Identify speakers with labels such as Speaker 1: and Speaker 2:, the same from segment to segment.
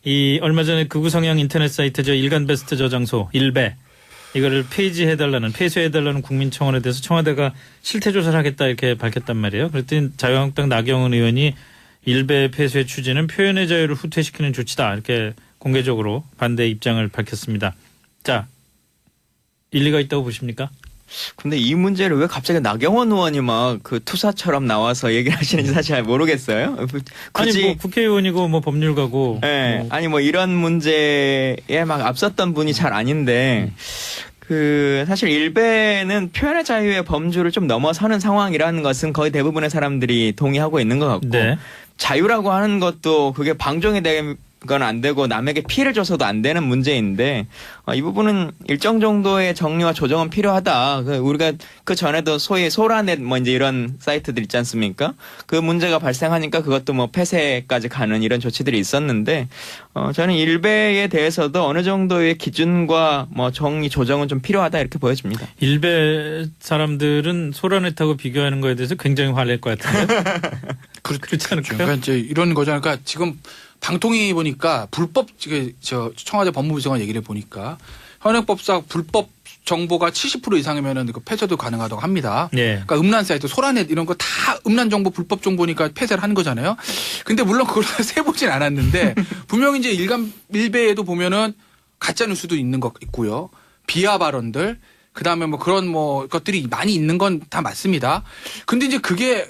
Speaker 1: 이 얼마 전에 극우 성향 인터넷 사이트 일간 베스트 저장소 일베 이거를 폐쇄해달라는 국민청원에 대해서 청와대가 실태 조사를 하겠다 이렇게 밝혔단 말이에요. 그랬더니 자유한국당 나경원 의원이 일베 폐쇄 추진은 표현의 자유를 후퇴시키는 조치다 이렇게 공개적으로 반대 입장을 밝혔습니다. 자, 일리가 있다고 보십니까?
Speaker 2: 근데 이 문제를 왜 갑자기 나경원 의원이 막 그 투사처럼 나와서 얘기를 하시는지 사실 잘 모르겠어요.
Speaker 1: 아니 뭐 국회의원이고 뭐 법률가고.
Speaker 2: 네, 아니 뭐 이런 문제에 막 앞섰던 분이 잘 아닌데 그 사실 일베는 표현의 자유의 범주를 좀 넘어서는 상황이라는 것은 거의 대부분의 사람들이 동의하고 있는 것 같고
Speaker 1: 네.
Speaker 2: 자유라고 하는 것도 그게 방종이 되건 안 되고 남에게 피해를 줘서도 안 되는 문제인데 이 부분은 일정 정도의 정리와 조정은 필요하다. 우리가 그 전에도 소위 소라넷 뭐 이제 이런 사이트들 있지 않습니까? 그 문제가 발생하니까 그것도 뭐 폐쇄까지 가는 이런 조치들이 있었는데 저는 일베에 대해서도 어느 정도의 기준과 뭐 정리 조정은 좀 필요하다 이렇게 보여집니다.
Speaker 1: 일베 사람들은 소라넷하고 비교하는 거에 대해서 굉장히 화낼 것 같은데. 그렇지 않을까요?
Speaker 3: 그러니까 이제 이런 거잖아요. 그러니까 지금 방통위 보니까 불법 청와대 법무부장관 얘기를 보니까 현행법상 불법 정보가 70% 이상이면은 그 폐쇄도 가능하다고 합니다.
Speaker 1: 네.
Speaker 3: 그러니까 음란 사이트, 소라넷 이런 거 다 음란 정보 불법 정보니까 폐쇄를 한 거잖아요. 근데 물론 그걸 세보진 않았는데 분명히 이제 일베에도 보면은 가짜 뉴스도 있는 것 있고요. 비하 발언들, 그다음에 뭐 그런 뭐 것들이 많이 있는 건 다 맞습니다. 근데 이제 그게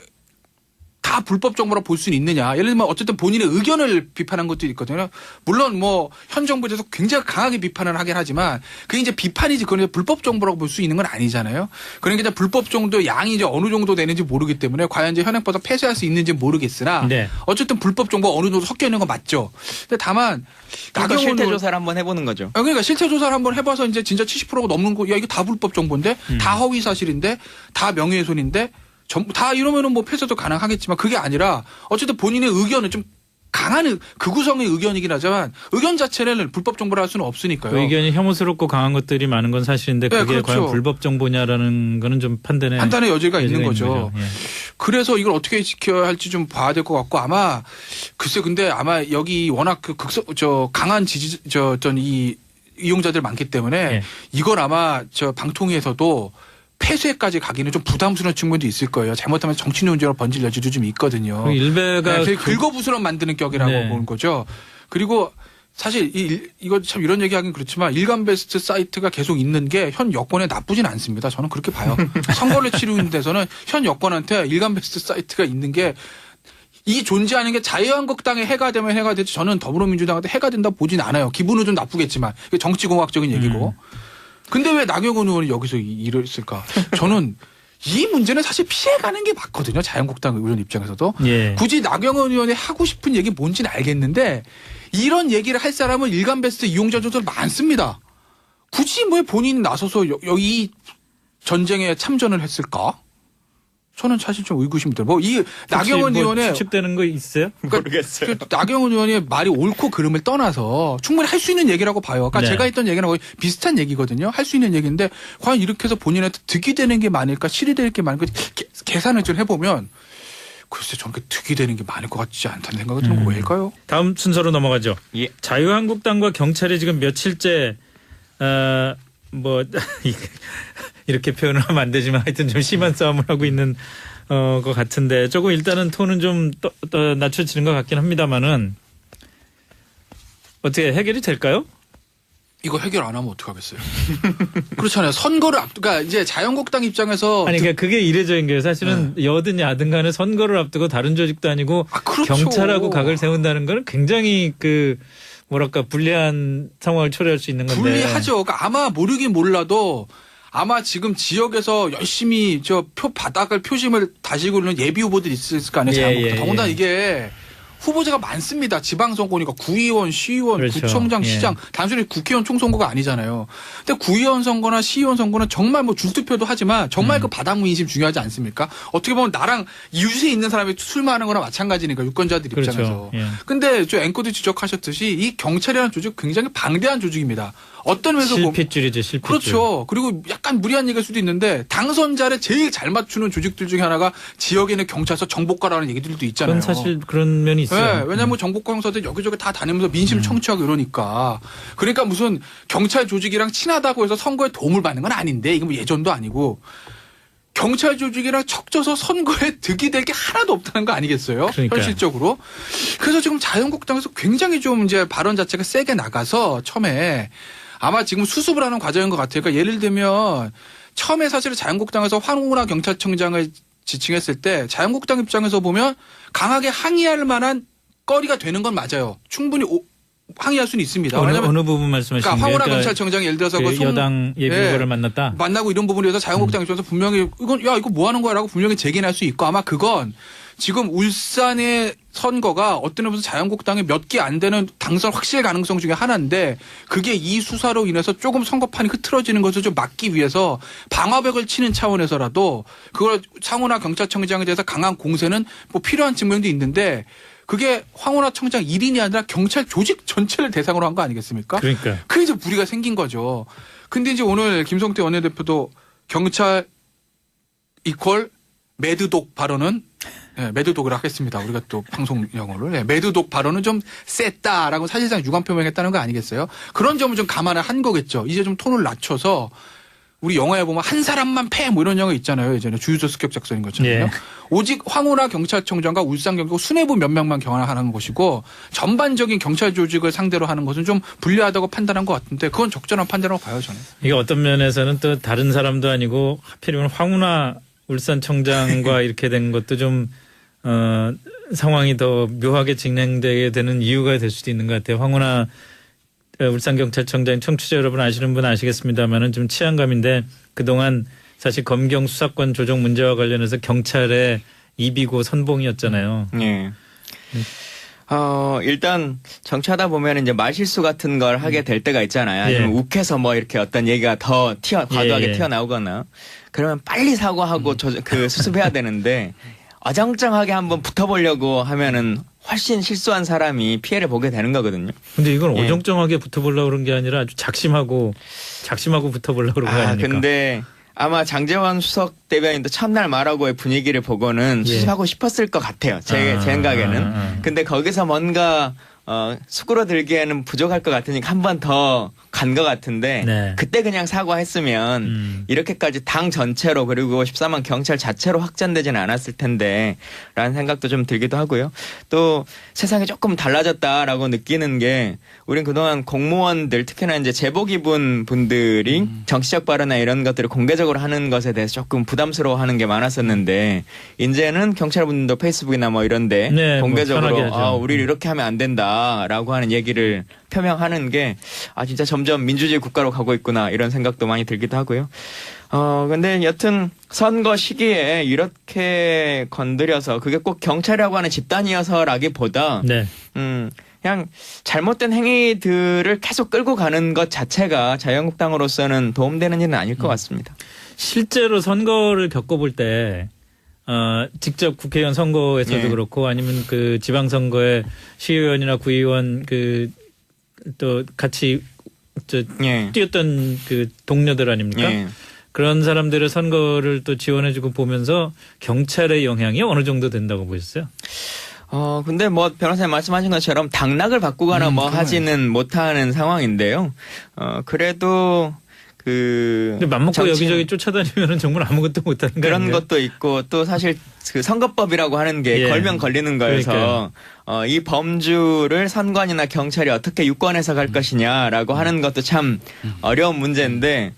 Speaker 3: 다 불법 정보라 볼 수는 있느냐. 예를 들면 어쨌든 본인의 의견을 비판한 것도 있거든요. 물론 뭐 현 정부에 대해서 굉장히 강하게 비판을 하긴 하지만 그게 이제 비판이지 그건 불법 정보라고 볼 수 있는 건 아니잖아요. 그러니까 이제 불법 정도 양이 이제 어느 정도 되는지 모르기 때문에 과연 이제 현행법에서 폐쇄할 수 있는지 모르겠으나
Speaker 1: 네.
Speaker 3: 어쨌든 불법 정보가 어느 정도 섞여 있는 건 맞죠. 근데 다만
Speaker 2: 그러니까 실태 조사를 한번 해보는 거죠.
Speaker 3: 그러니까 실태 조사를 한번 해봐서 이제 진짜 70%가 넘는 거, 야 이거 다 불법 정보인데, 다 허위 사실인데, 다 명예훼손인데. 전부 다 이러면은 뭐 폐쇄도 가능하겠지만 그게 아니라 어쨌든 본인의 의견은 좀 강한 극우성의 의견이긴 하지만 의견 자체는 불법 정보를 할 수는 없으니까요.
Speaker 1: 그 의견이 혐오스럽고 강한 것들이 많은 건 사실인데 그게
Speaker 3: 네, 그렇죠.
Speaker 1: 과연 불법 정보냐라는 거는 좀 판단의
Speaker 3: 여지가 있는 거죠.
Speaker 1: 예.
Speaker 3: 그래서 이걸 어떻게 지켜야 할지 좀 봐야 될 것 같고 아마 글쎄 근데 아마 여기 워낙 강한 이 이용자들 많기 때문에
Speaker 1: 예.
Speaker 3: 이걸 아마 방통위에서도 폐쇄까지 가기는 좀 부담스러운 측면도 있을 거예요. 잘못하면 정치 논쟁으로 번질 여지도 좀 있거든요.
Speaker 1: 일베가
Speaker 3: 긁어부스럼 만드는 격이라고
Speaker 1: 네.
Speaker 3: 보는 거죠. 그리고 사실 이거 참 이런 얘기하긴 그렇지만 일간 베스트 사이트가 계속 있는 게 현 여권에 나쁘진 않습니다. 저는 그렇게 봐요. 선거를 치르는 데서는 현 여권한테 일간 베스트 사이트가 있는 게 이 존재하는 게 자유한국당에 해가 되면 해가 되지 저는 더불어민주당한테 해가 된다 보진 않아요. 기분은 좀 나쁘겠지만 이게 정치공학적인 얘기고. 근데 왜 나경원 의원이 여기서 이랬을까? 저는 이 문제는 사실 피해가는 게 맞거든요. 자유한국당 의원 입장에서도.
Speaker 1: 예.
Speaker 3: 굳이 나경원 의원이 하고 싶은 얘기 뭔지는 알겠는데 이런 얘기를 할 사람은 일간 베스트 이용자들도 많습니다. 굳이 뭐 본인이 나서서 이 전쟁에 참전을 했을까? 저는 사실 좀 의구심이 들어요. 이 나경원 의원의
Speaker 1: 추측되는 거 있어요?
Speaker 2: 모르겠어요.
Speaker 3: 나경원 의원의 말이 옳고 그름을 떠나서 충분히 할 수 있는 얘기라고 봐요. 그러니까
Speaker 1: 네.
Speaker 3: 제가 했던 얘기랑 거의 비슷한 얘기거든요. 할 수 있는 얘기인데 과연 이렇게 해서 본인한테 득이 되는 게 많을까 실이 될 게 많을까 계산을 좀 해보면 글쎄 저는 득이 되는 게 많을 것 같지 않다는 생각이 드는 거 왜일까요?
Speaker 1: 다음 순서로 넘어가죠.
Speaker 2: 예.
Speaker 1: 자유한국당과 경찰이 지금 며칠째 뭐 이렇게 표현을 하면 안 되지만 하여튼 좀 심한 싸움을 하고 있는 것 같은데 조금 일단은 톤은 좀 낮춰지는 것 같긴 합니다만은 어떻게 해결이 될까요?
Speaker 3: 이거 해결 안 하면 어떡하겠어요. 그렇잖아요. 선거를 그러니까 이제 자유한국당 입장에서
Speaker 1: 아니 그러니까 그게 이례적인 게요. 사실은 여든 야든 간에 선거를 앞두고 다른 조직도 아니고
Speaker 3: 그렇죠.
Speaker 1: 경찰하고 각을 세운다는 거는 굉장히 뭐랄까 불리한 상황을 초래할 수 있는 건데.
Speaker 3: 불리하죠. 그러니까 아마 모르긴 몰라도 아마 지금 지역에서 열심히 표 바닥을 표심을 다지고 있는 예비 후보들이 있을 거 아니에요.
Speaker 1: 예,
Speaker 3: 더군다나 이게 후보자가 많습니다. 지방선거니까 구의원, 시의원,
Speaker 1: 그렇죠.
Speaker 3: 구청장,
Speaker 1: 예.
Speaker 3: 시장 단순히 국회의원 총선거가 아니잖아요. 근데 구의원 선거나 시의원 선거는 정말 뭐 줄투표도 하지만 정말 그 바닥 민심 중요하지 않습니까? 어떻게 보면 나랑 유세에 있는 사람이 출마하는 거나 마찬가지니까 유권자들
Speaker 1: 그렇죠.
Speaker 3: 입장에서.
Speaker 1: 예.
Speaker 3: 근데 앵커도 지적하셨듯이 이 경찰이라는 조직 굉장히 방대한 조직입니다. 어떤 면에서
Speaker 1: 실핏줄이죠. 실핏줄.
Speaker 3: 그렇죠. 그리고 약간 무리한 얘기일 수도 있는데 당선자를 제일 잘 맞추는 조직들 중에 하나가 지역에 있는 경찰서 정보과라는 얘기들도 있잖아요.
Speaker 1: 그건 사실 그런 면이 있어요.
Speaker 3: 왜냐하면 정보과 형사들 여기저기 다 다니면서 민심 청취하고 이러니까. 그러니까 무슨 경찰 조직이랑 친하다고 해서 선거에 도움을 받는 건 아닌데 이건 뭐 예전도 아니고 경찰 조직이랑 척져서 선거에 득이 될 게 하나도 없다는 거 아니겠어요?
Speaker 1: 그러니까요.
Speaker 3: 현실적으로. 그래서 지금 자유한국당에서 굉장히 좀 이제 발언 자체가 세게 나가서 처음에 아마 지금 수습을 하는 과정인 것 같아요. 그러니까 예를 들면 처음에 사실 자유한국당에서 황운하 경찰청장을 지칭했을 때 자유한국당 입장에서 보면 강하게 항의할 만한 거리가 되는 건 맞아요. 충분히 항의할 수는 있습니다.
Speaker 1: 어느 부분 말씀하시는
Speaker 3: 그러니까
Speaker 1: 거예요?
Speaker 3: 황운하 경찰청장이 예를 들어서
Speaker 1: 그 여당 예비후보를
Speaker 3: 예,
Speaker 1: 만났다.
Speaker 3: 만나고 이런 부분에서 자유한국당 입장에서 분명히 이건 야 이거 뭐 하는 거야라고 분명히 제기할 수 있고 아마 그건 지금 울산의 선거가 어떤 의미에서 자유한국당이 몇 개 안 되는 당선 확실 가능성 중에 하나인데 그게 이 수사로 인해서 조금 선거판이 흐트러지는 것을 좀 막기 위해서 방화벽을 치는 차원에서라도 그걸 황운하 경찰청장에 대해서 강한 공세는 뭐 필요한 측면도 있는데 그게 황운하 청장 1인이 아니라 경찰 조직 전체를 대상으로 한 거 아니겠습니까?
Speaker 1: 그러니까.
Speaker 3: 그게 이제 무리가 생긴 거죠. 근데 이제 오늘 김성태 원내대표도 경찰 이퀄 매드독 발언은 매드독을 하겠습니다. 우리가 또 방송 용어를. 매드독 발언은 좀 셌다라고 사실상 유감 표명했다는 거 아니겠어요? 그런 점을 좀 감안을 한 거겠죠. 이제 좀 톤을 낮춰서 우리 영화에 보면 한 사람만 패 뭐 이런 영화 있잖아요. 예전에 주유소 습격 작전인 것처럼요.
Speaker 1: 예.
Speaker 3: 오직 황운하 경찰청장과 울산경찰 수뇌부 몇 명만 경화하는 것이고 전반적인 경찰 조직을 상대로 하는 것은 좀 불리하다고 판단한 것 같은데 그건 적절한 판단이라고 봐요 저는.
Speaker 1: 이게 어떤 면에서는 또 다른 사람도 아니고 하필이면 황운하 울산청장과 이렇게 된 것도 좀 상황이 더 묘하게 진행되게 되는 이유가 될 수도 있는 것 같아요. 황운하 울산경찰청장 청취자 여러분 아시는 분 아시겠습니다만은 좀 치안감인데 그동안 사실 검경 수사권 조정 문제와 관련해서 경찰의 입이고 선봉이었잖아요.
Speaker 2: 예. 일단 정치하다 보면 이제 말실수 같은 걸 하게 될 때가 있잖아요. 아니면
Speaker 1: 예.
Speaker 2: 욱해서 뭐 이렇게 어떤 얘기가 더 과도하게
Speaker 1: 예.
Speaker 2: 튀어나오거나 그러면 빨리 사과하고 수습해야 되는데 어정쩡하게 한번 붙어보려고 하면은 훨씬 실수한 사람이 피해를 보게 되는 거거든요.
Speaker 1: 근데 이건
Speaker 2: 예.
Speaker 1: 어정쩡하게 붙어보려고 그런 게 아니라 아주 작심하고 붙어보려고 그런 거 아닙니까?
Speaker 2: 근데 아마 장제원 수석 대변인도 첫날 말하고의 분위기를 보고는
Speaker 1: 예.
Speaker 2: 수습하고 싶었을 것 같아요. 제 생각에는. 근데 거기서 뭔가 수그러들기에는 부족할 것 같으니까 한 번 더 간 것 같은데
Speaker 1: 네.
Speaker 2: 그때 그냥 사과했으면 이렇게까지 당 전체로 그리고 13만 경찰 자체로 확전되지는 않았을 텐데 라는 생각도 좀 들기도 하고요. 또 세상이 조금 달라졌다라고 느끼는 게 우린 그동안 공무원들 특히나 이제 제복 입은 분들이 정치적 발언이나 이런 것들을 공개적으로 하는 것에 대해서 조금 부담스러워하는 게 많았었는데 이제는 경찰분들도 페이스북이나 뭐 이런데
Speaker 1: 네,
Speaker 2: 공개적으로
Speaker 1: 뭐 편하게 하죠.
Speaker 2: 우리 이렇게 하면 안 된다라고 하는 얘기를 표명하는 게 진짜 점점 민주주의 국가로 가고 있구나 이런 생각도 많이 들기도 하고요. 근데 여튼 선거 시기에 이렇게 건드려서 그게 꼭 경찰이라고 하는 집단이어서라기보다
Speaker 1: 네.
Speaker 2: 그냥 잘못된 행위들을 계속 끌고 가는 것 자체가 자유한국당으로서는 도움되는 일은 아닐 것 같습니다.
Speaker 1: 실제로 선거를 겪어볼 때 직접 국회의원 선거에서도
Speaker 2: 예.
Speaker 1: 그렇고 아니면 그 지방선거에 시의원이나 구의원 또 같이
Speaker 2: 예.
Speaker 1: 뛰었던 그 동료들 아닙니까?
Speaker 2: 예.
Speaker 1: 그런 사람들의 선거를 또 지원해주고 보면서 경찰의 영향이 어느 정도 된다고 보셨어요?
Speaker 2: 근데 뭐 변호사님 말씀하신 것처럼 당락을 바꾸거나 뭐 하지는 못하는 상황인데요. 그래도
Speaker 1: 근데 맘먹고 여기저기 쫓아다니면 정말 아무것도 못하는 거
Speaker 2: 그런
Speaker 1: 아닌가요?
Speaker 2: 것도 있고 또 사실 그 선거법이라고 하는 게
Speaker 1: 예.
Speaker 2: 걸면 걸리는 거여서 이 범주를 선관위나 경찰이 어떻게 유권해서 갈 것이냐라고 하는 것도 참 어려운 문제인데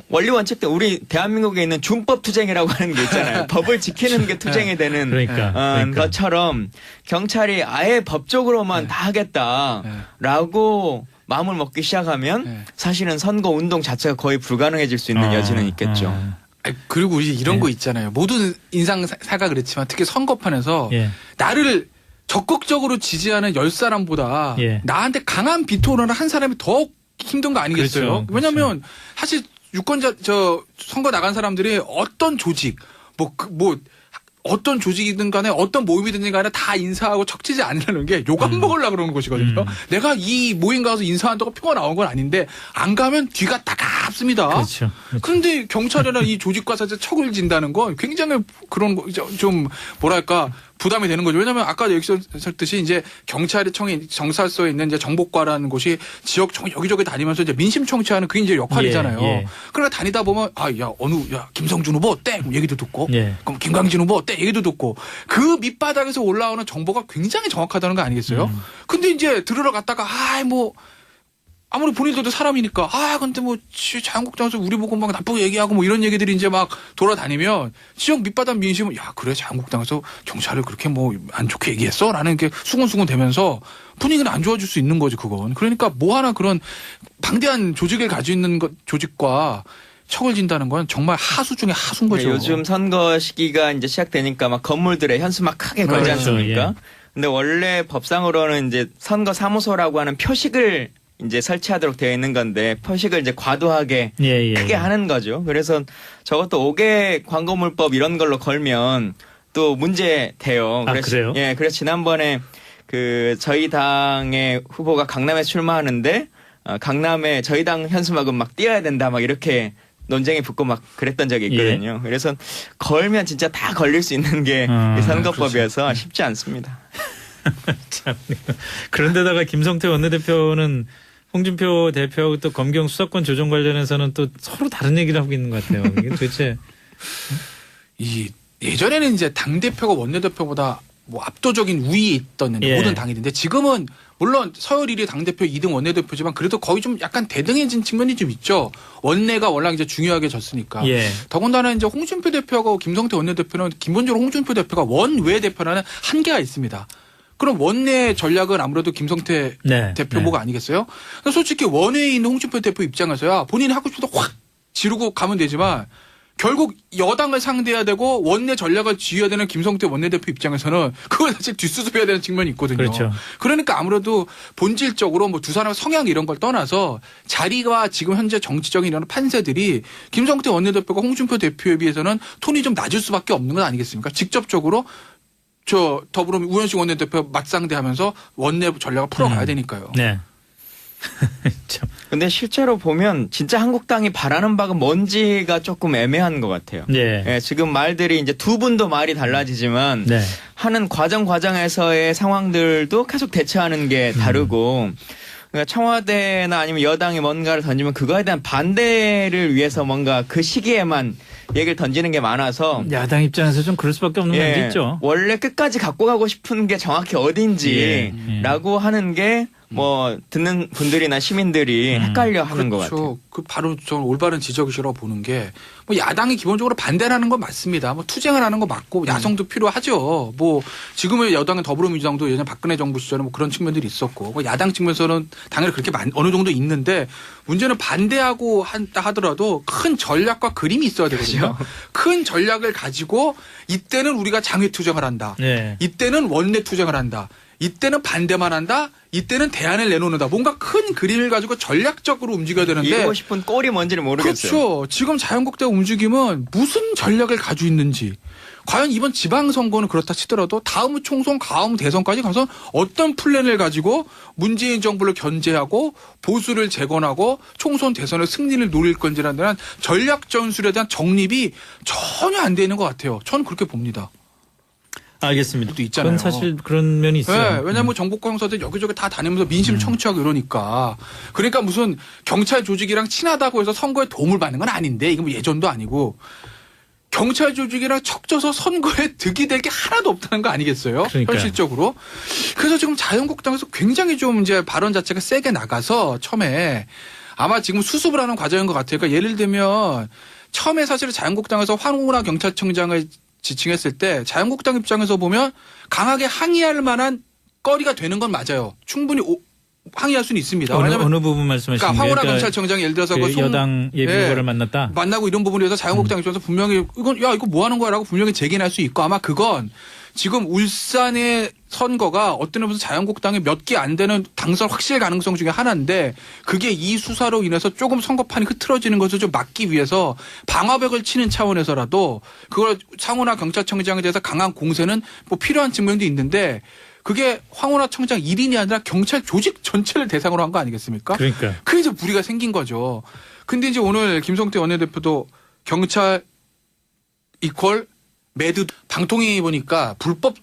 Speaker 2: 원리 원칙 때 우리 대한민국에 있는 준법 투쟁이라고 하는 게 있잖아요. 법을 지키는 게 투쟁이 되는
Speaker 1: 그러니까.
Speaker 2: 것처럼 경찰이 아예 법적으로만 다 하겠다라고 마음을 먹기 시작하면 사실은 선거 운동 자체가 거의 불가능해질 수 있는 여지는 있겠죠.
Speaker 3: 그리고 우리 이런
Speaker 1: 예.
Speaker 3: 거 있잖아요. 모든 인상사가 그렇지만 특히 선거판에서
Speaker 1: 예.
Speaker 3: 나를 적극적으로 지지하는 10사람보다
Speaker 1: 예. 나한테
Speaker 3: 강한 비토론을 한 사람이 더 힘든 거 아니겠어요?
Speaker 1: 그렇죠.
Speaker 3: 왜냐하면 사실 유권자 선거 나간 사람들이 어떤 조직 어떤 조직이든 간에 어떤 모임이든 간에 다 인사하고 척지지 않으려는 게 욕 안 먹으려고 그러는 것이거든요. 내가 이 모임 가서 인사한다고 표가 나온 건 아닌데 안 가면 뒤가 따갑습니다.
Speaker 1: 그렇죠.
Speaker 3: 그런데 경찰이나 이 조직과 사실 척을 진다는 건 굉장히 그런 좀 뭐랄까 부담이 되는 거죠. 왜냐하면 아까 얘기하셨듯이 이제 경찰청이 정찰서에 있는 이제 정보과라는 곳이 지역 여기저기 다니면서 이제 민심 청취하는 그게 이제 역할이잖아요.
Speaker 1: 예.
Speaker 3: 그러니까 다니다 보면 김성준 후보 어때? 그럼 얘기도 듣고,
Speaker 1: 예.
Speaker 3: 그럼 김광진 후보 어때? 얘기도 듣고, 그 밑바닥에서 올라오는 정보가 굉장히 정확하다는 거 아니겠어요? 근데 이제 들으러 갔다가 아무리 본인들도 사람이니까 근데 자유한국당에서 우리 보고 막 나쁘게 얘기하고 뭐 이런 얘기들이 이제 막 돌아다니면 지역 밑바닥 민심은 그래 자유한국당에서 경찰을 그렇게 뭐 안 좋게 얘기했어? 라는 게 수근수근 되면서 분위기는 안 좋아질 수 있는 거지 그건. 그러니까 뭐 하나 그런 방대한 조직을 가지고 있는 조직과 척을 진다는 건 정말 하수 중에 하수인 거죠.
Speaker 2: 요즘 선거 시기가 이제 시작되니까 막 건물들에 현수막 크게 걸지
Speaker 1: 그렇죠.
Speaker 2: 않습니까?
Speaker 1: 예.
Speaker 2: 근데 원래 법상으로는 이제 선거 사무소라고 하는 표식을 이제 설치하도록 되어 있는 건데 표식을 이제 과도하게 크게 하는 거죠. 그래서 저것도 5개 광고물법 이런 걸로 걸면 또 문제 돼요.
Speaker 1: 그래요?
Speaker 2: 예, 그래서 지난번에 저희 당의 후보가 강남에 출마하는데 강남에 저희 당 현수막은 막 띄어야 된다 막 이렇게 논쟁이 붙고 막 그랬던 적이 있거든요. 그래서 걸면 진짜 다 걸릴 수 있는 게 이 선거법이어서
Speaker 3: 그렇죠.
Speaker 2: 쉽지 않습니다.
Speaker 1: 참. 그런데다가 김성태 원내대표는 홍준표 대표하고 또 검경 수사권 조정 관련해서는 또 서로 다른 얘기를 하고 있는 것 같아요. 이게 도대체
Speaker 3: 예전에는 이제 당대표가 원내대표보다 뭐 압도적인 우위에 있던 모든 당이 있는데 지금은 물론 서열일위 당대표 2등 원내대표지만 그래도 거의 좀 약간 대등해진 측면이 좀 있죠. 원내가 워낙 이제 중요하게 졌으니까. 더군다나 이제 홍준표 대표하고 김성태 원내대표는 기본적으로 홍준표 대표가 원외 대표라는 한계가 있습니다. 그럼 원내 전략은 아무래도 김성태 대표모가 아니겠어요? 솔직히 원외에 있는 홍준표 대표 입장에서야 본인이 하고 싶어도 확 지르고 가면 되지만 결국 여당을 상대해야 되고 원내 전략을 지어야 되는 김성태 원내대표 입장에서는 그걸 사실 뒷수습해야 되는 측면이 있거든요.
Speaker 1: 그렇죠.
Speaker 3: 그러니까 아무래도 본질적으로 뭐 두 사람의 성향 이런 걸 떠나서 자리와 지금 현재 정치적인 이런 판세들이 김성태 원내대표가 홍준표 대표에 비해서는 톤이 좀 낮을 수밖에 없는 건 아니겠습니까? 직접적으로 더불어민주당 우현식 원내대표 맞상대하면서 원내 전략을 풀어가야 되니까요.
Speaker 1: 네.
Speaker 2: 근데 실제로 보면 진짜 한국당이 바라는 바가 뭔지가 조금 애매한 것 같아요. 예, 지금 말들이 이제 두 분도 말이 달라지지만 하는 과정에서의 상황들도 계속 대처하는 게 다르고 그러니까 청와대나 아니면 여당이 뭔가를 던지면 그거에 대한 반대를 위해서 뭔가 그 시기에만 얘기를 던지는 게 많아서
Speaker 1: 야당 입장에서 좀 그럴 수밖에 없는 면도 있죠.
Speaker 2: 원래 끝까지 갖고 가고 싶은 게 정확히 어딘지라고 하는 게 뭐 듣는 분들이나 시민들이 헷갈려 하는 것 같아요.
Speaker 3: 그 바로 좀 올바른 지적이시라고 보는 게 뭐 야당이 기본적으로 반대를 하는 건 맞습니다. 뭐 투쟁을 하는 거 맞고 야성도 필요하죠. 뭐 지금의 여당은 더불어민주당도 예전 박근혜 정부 시절에 뭐 그런 측면들이 있었고 뭐 야당 측면에서는 당연히 그렇게 어느 정도 있는데 문제는 반대하고 한다 하더라도 큰 전략과 그림이 있어야 되거든요.
Speaker 2: 그렇죠.
Speaker 3: 큰 전략을 가지고 이때는 우리가 장외 투쟁을 한다. 이때는 원내 투쟁을 한다. 이때는 반대만 한다. 이때는 대안을 내놓는다. 뭔가 큰 그림을 가지고 전략적으로 움직여야 되는데
Speaker 2: 이루고 싶은 꼴이 뭔지는 모르겠어요.
Speaker 3: 그렇죠. 지금 자유한국당 움직임은 무슨 전략을 가지고 있는지 과연 이번 지방선거는 그렇다 치더라도 다음 총선, 다음 대선까지 가서 어떤 플랜을 가지고 문재인 정부를 견제하고 보수를 재건하고 총선 대선의 승리를 노릴 건지에 대한 전략 전술에 대한 정립이 전혀 안 되는 것 같아요. 저는 그렇게 봅니다.
Speaker 1: 알겠습니다.
Speaker 3: 있잖아요.
Speaker 1: 그건 사실 그런 면이 있어요.
Speaker 3: 왜냐하면 정보과 형사들 여기저기 다 다니면서 민심 청취하고 이러니까. 그러니까 무슨 경찰 조직이랑 친하다고 해서 선거에 도움을 받는 건 아닌데 이게 뭐 예전도 아니고 경찰 조직이랑 척져서 선거에 득이 될 게 하나도 없다는 거 아니겠어요?
Speaker 1: 그러니까요.
Speaker 3: 현실적으로. 그래서 지금 자유한국당에서 굉장히 좀 이제 발언 자체가 세게 나가서 처음에 아마 지금 수습을 하는 과정인 것 같아요. 그러니까 예를 들면 처음에 사실 자유한국당에서 황운하 경찰청장을 지칭했을 때 자유한국당 입장에서 보면 강하게 항의할 만한 거리가 되는 건 맞아요. 충분히 항의할 수는 있습니다.
Speaker 1: 어느 부분 말씀하시는
Speaker 3: 그러니까 황운하 경찰청장이 예를 들어서
Speaker 1: 그 여당 예비후보를 만나고
Speaker 3: 이런 부분에 대해서 자유한국당 입장에서 분명히 이거 뭐 하는 거야라고 분명히 제기할 수 있고 아마 그건 지금 울산의 선거가 어떤 의미에서 자유한국당이 몇 개 안 되는 당선 확실 가능성 중에 하나인데 그게 이 수사로 인해서 조금 선거판이 흐트러지는 것을 좀 막기 위해서 방화벽을 치는 차원에서라도 그걸 상훈하 경찰청장에 대해서 강한 공세는 뭐 필요한 측면도 있는데 그게 황운하 청장 1인이 아니라 경찰 조직 전체를 대상으로 한 거 아니겠습니까?
Speaker 1: 그러니까.
Speaker 3: 그래서 무리가 생긴 거죠. 근데 이제 오늘 김성태 원내대표도 경찰 이퀄 매드 방통위 보니까 불법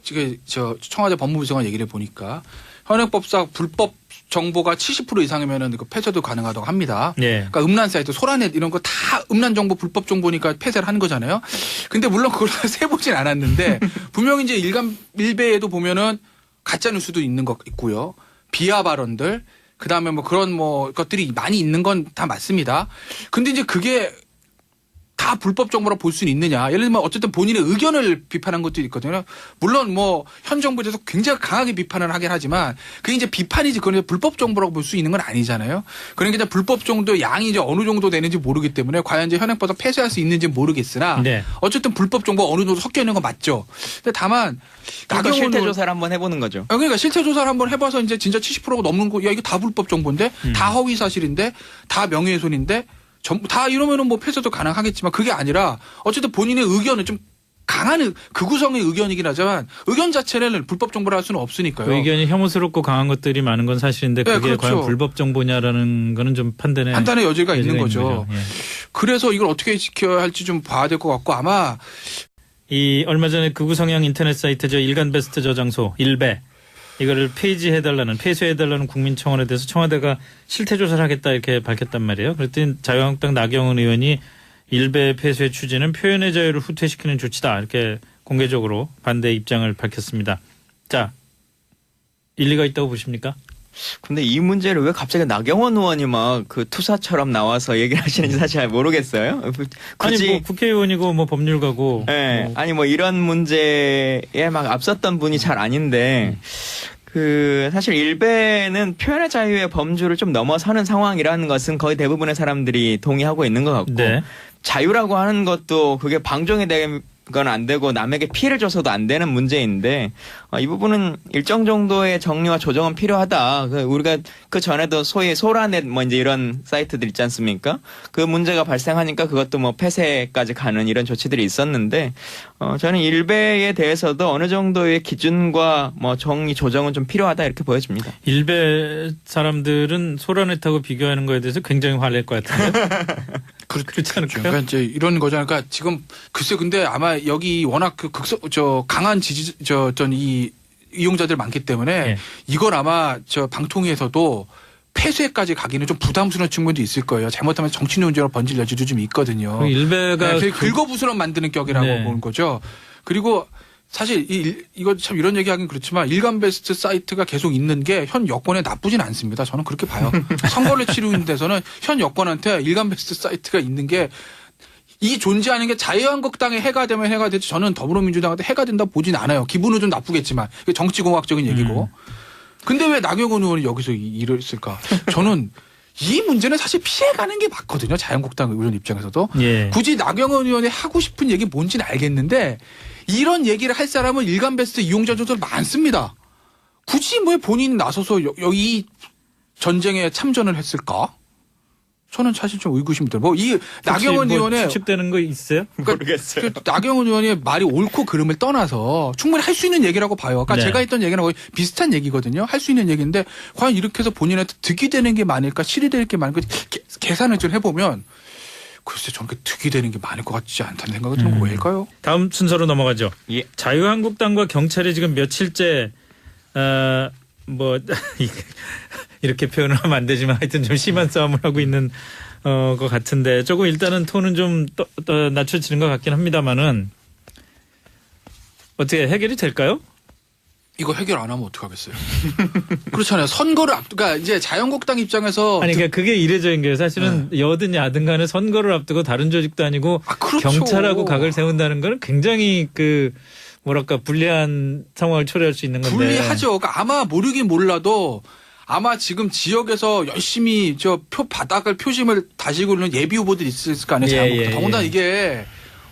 Speaker 3: 저 청와대 법무부장관 얘기를 보니까 현행법상 불법 정보가 70% 이상이면은 그 폐쇄도 가능하다고 합니다.
Speaker 1: 예.
Speaker 3: 그러니까 음란 사이트, 소라넷 이런 거 다 음란 정보 불법 정보니까 폐쇄를 한 거잖아요. 근데 물론 그걸 세보진 않았는데 분명히 이제 일베에도 보면은 가짜 뉴스도 있는 것 있고요. 비하 발언들, 그다음에 뭐 그런 뭐 것들이 많이 있는 건 다 맞습니다. 근데 이제 그게 다 불법 정보라 볼 수는 있느냐. 예를 들면 어쨌든 본인의 의견을 비판한 것도 있거든요. 물론 뭐 현 정부에 대해서 굉장히 강하게 비판을 하긴 하지만 그게 이제 비판이지 그건 이제 불법 정보라고 볼 수 있는 건 아니잖아요. 그러니까 이제 불법 정도 양이 이제 어느 정도 되는지 모르기 때문에 과연 이제 현행법에서 폐쇄할 수 있는지 모르겠으나
Speaker 1: 네.
Speaker 3: 어쨌든 불법 정보가 어느 정도 섞여 있는 건 맞죠. 근데 다만
Speaker 2: 그러니까
Speaker 3: 나경원
Speaker 2: 실태
Speaker 3: 의원-
Speaker 2: 조사를 한번 해보는 거죠.
Speaker 3: 그러니까 실태 조사를 한번 해봐서 이제 진짜 70%가 넘는 거, 야 이거 다 불법 정보인데, 다 허위 사실인데, 다 명예훼손인데, 전부 다 이러면은 뭐 폐쇄도 가능하겠지만 그게 아니라 어쨌든 본인의 의견은 좀 강한 극우성의 의견이긴 하지만 의견 자체는 불법 정보를 할 수는 없으니까요.
Speaker 1: 그 의견이 혐오스럽고 강한 것들이 많은 건 사실인데 그게
Speaker 3: 네, 그렇죠.
Speaker 1: 과연 불법 정보냐라는 거는 좀 판단의
Speaker 3: 여지가 있는 거죠.
Speaker 1: 예.
Speaker 3: 그래서 이걸 어떻게 지켜야 할지 좀 봐야 될 것 같고 아마
Speaker 1: 이 얼마 전에 극우 성향 인터넷 사이트 일간 베스트 저장소 일베 이거를 폐지해달라는 폐쇄해달라는 국민청원에 대해서 청와대가 실태 조사를 하겠다 이렇게 밝혔단 말이에요. 그랬더니 자유한국당 나경원 의원이 일베 폐쇄 추진은 표현의 자유를 후퇴시키는 조치다 이렇게 공개적으로 반대 입장을 밝혔습니다. 자, 일리가 있다고 보십니까?
Speaker 2: 근데 이 문제를 왜 갑자기 나경원 의원이 막 그 투사처럼 나와서 얘기를 하시는지 사실 잘 모르겠어요.
Speaker 1: 아니
Speaker 2: 굳이
Speaker 1: 뭐 국회의원이고 뭐 법률가고
Speaker 2: 네,
Speaker 1: 뭐
Speaker 2: 아니 뭐 이런 문제에 막 앞섰던 분이 잘 아닌데 그 사실 일베는 표현의 자유의 범주를 좀 넘어서는 상황이라는 것은 거의 대부분의 사람들이 동의하고 있는 것 같고
Speaker 1: 네.
Speaker 2: 자유라고 하는 것도 그게 방종이 되건 안 되고 남에게 피해를 줘서도 안 되는 문제인데 이 부분은 일정 정도의 정리와 조정은 필요하다. 우리가 그 전에도 소위 소라넷 뭐 이제 이런 사이트들 있지 않습니까? 그 문제가 발생하니까 그것도 뭐 폐쇄까지 가는 이런 조치들이 있었는데 저는 일베에 대해서도 어느 정도의 기준과 뭐 정리 조정은 좀 필요하다 이렇게 보여집니다.
Speaker 1: 일베 사람들은 소라넷하고 비교하는 거에 대해서 굉장히 화낼 것 같은데. 그렇지 않을까요?
Speaker 3: 그러니까 이제 이런 거잖아요. 그러니까 지금 글쎄 근데 아마 여기 워낙 그 강한 이 이용자들 많기 때문에
Speaker 1: 네.
Speaker 3: 이걸 아마 저 방통위에서도 폐쇄까지 가기는 좀 부담스러운 측면도 있을 거예요. 잘못하면 정치 논쟁으로 번질 여지도 좀 있거든요.
Speaker 1: 그 일베가
Speaker 3: 네, 긁어부스럼 만드는 격이라고
Speaker 1: 네.
Speaker 3: 보는 거죠. 그리고 사실 이거 참 이런 얘기하긴 그렇지만 일간 베스트 사이트가 계속 있는 게 현 여권에 나쁘진 않습니다. 저는 그렇게 봐요. 선거를 치르는 데서는 현 여권한테 일간 베스트 사이트가 있는 게 이 존재하는 게 자유한국당에 해가 되면 해가 되지 저는 더불어민주당한테 해가 된다 보진 않아요. 기분은 좀 나쁘겠지만 이게 정치공학적인 얘기고. 근데 왜 나경원 의원이 여기서 이랬을까? 저는 이 문제는 사실 피해가는 게 맞거든요. 자유한국당 의원 입장에서도.
Speaker 1: 예.
Speaker 3: 굳이 나경원 의원이 하고 싶은 얘기 뭔지는 알겠는데 이런 얘기를 할 사람은 일간 베스트 이용자들도 많습니다. 굳이 뭐 본인이 나서서 이 전쟁에 참전을 했을까? 저는 사실 좀 의구심이 들어요. 뭐 이 나경원
Speaker 1: 뭐
Speaker 3: 의원의
Speaker 1: 추측되는 거 있어요?
Speaker 2: 모르겠어요.
Speaker 3: 그 나경원 의원의 말이 옳고 그름을 떠나서 충분히 할 수 있는 얘기라고 봐요. 아까
Speaker 1: 네.
Speaker 3: 제가 했던 얘기랑 거의 비슷한 얘기거든요. 할 수 있는 얘기인데 과연 이렇게 해서 본인한테 득이 되는 게 많을까 실이 될 게 많을까 계산을 좀 해보면 글쎄 저는 득이 되는 게 많을 것 같지 않다는 생각이 드는 거 왜일까요?
Speaker 1: 다음 순서로 넘어가죠.
Speaker 2: 예.
Speaker 1: 자유한국당과 경찰이 지금 며칠째 뭐 이렇게 표현을 하면 안 되지만 하여튼 좀 심한 싸움을 하고 있는 것 같은데 조금 일단은 톤은 좀 낮춰지는 것 같긴 합니다만은 어떻게 해결이 될까요?
Speaker 3: 이거 해결 안 하면 어떡하겠어요. 그렇잖아요. 선거를 그러니까 이제 자유한국당 입장에서
Speaker 1: 아니 그러니까 그게 이례적인 게요. 사실은 여든 야든 간에 선거를 앞두고 다른 조직도 아니고
Speaker 3: 그렇죠.
Speaker 1: 경찰하고 각을 세운다는 거는 굉장히 뭐랄까 불리한 상황을 초래할 수 있는 건데.
Speaker 3: 불리하죠. 그러니까 아마 모르긴 몰라도 아마 지금 지역에서 열심히 표 바닥을 표심을 다지고 있는 예비 후보들이 있을 거 아니에요. 자유한국당. 더군다나 이게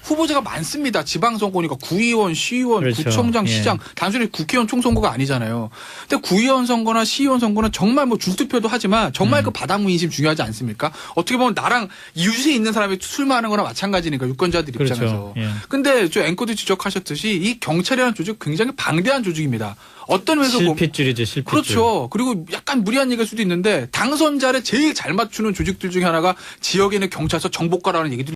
Speaker 3: 후보자가 많습니다. 지방선거니까 구의원, 시의원,
Speaker 1: 그렇죠.
Speaker 3: 구청장,
Speaker 1: 예.
Speaker 3: 시장 단순히 국회의원 총선거가 아니잖아요. 근데 구의원 선거나 시의원 선거는 정말 뭐 줄투표도 하지만 정말 그 바닥 민심 중요하지 않습니까? 어떻게 보면 나랑 이웃에 있는 사람이 출마하는 거나 마찬가지니까 유권자들
Speaker 1: 그렇죠.
Speaker 3: 입장에서.
Speaker 1: 예.
Speaker 3: 근데 앵커도 지적하셨듯이 이 경찰이라는 조직 굉장히 방대한 조직입니다. 어떤 면에서 보면
Speaker 1: 실핏줄이죠. 실핏줄.
Speaker 3: 그렇죠. 그리고 약간 무리한 얘기일 수도 있는데 당선자를 제일 잘 맞추는 조직들 중에 하나가 지역에 있는 경찰서 정보과라는 얘기도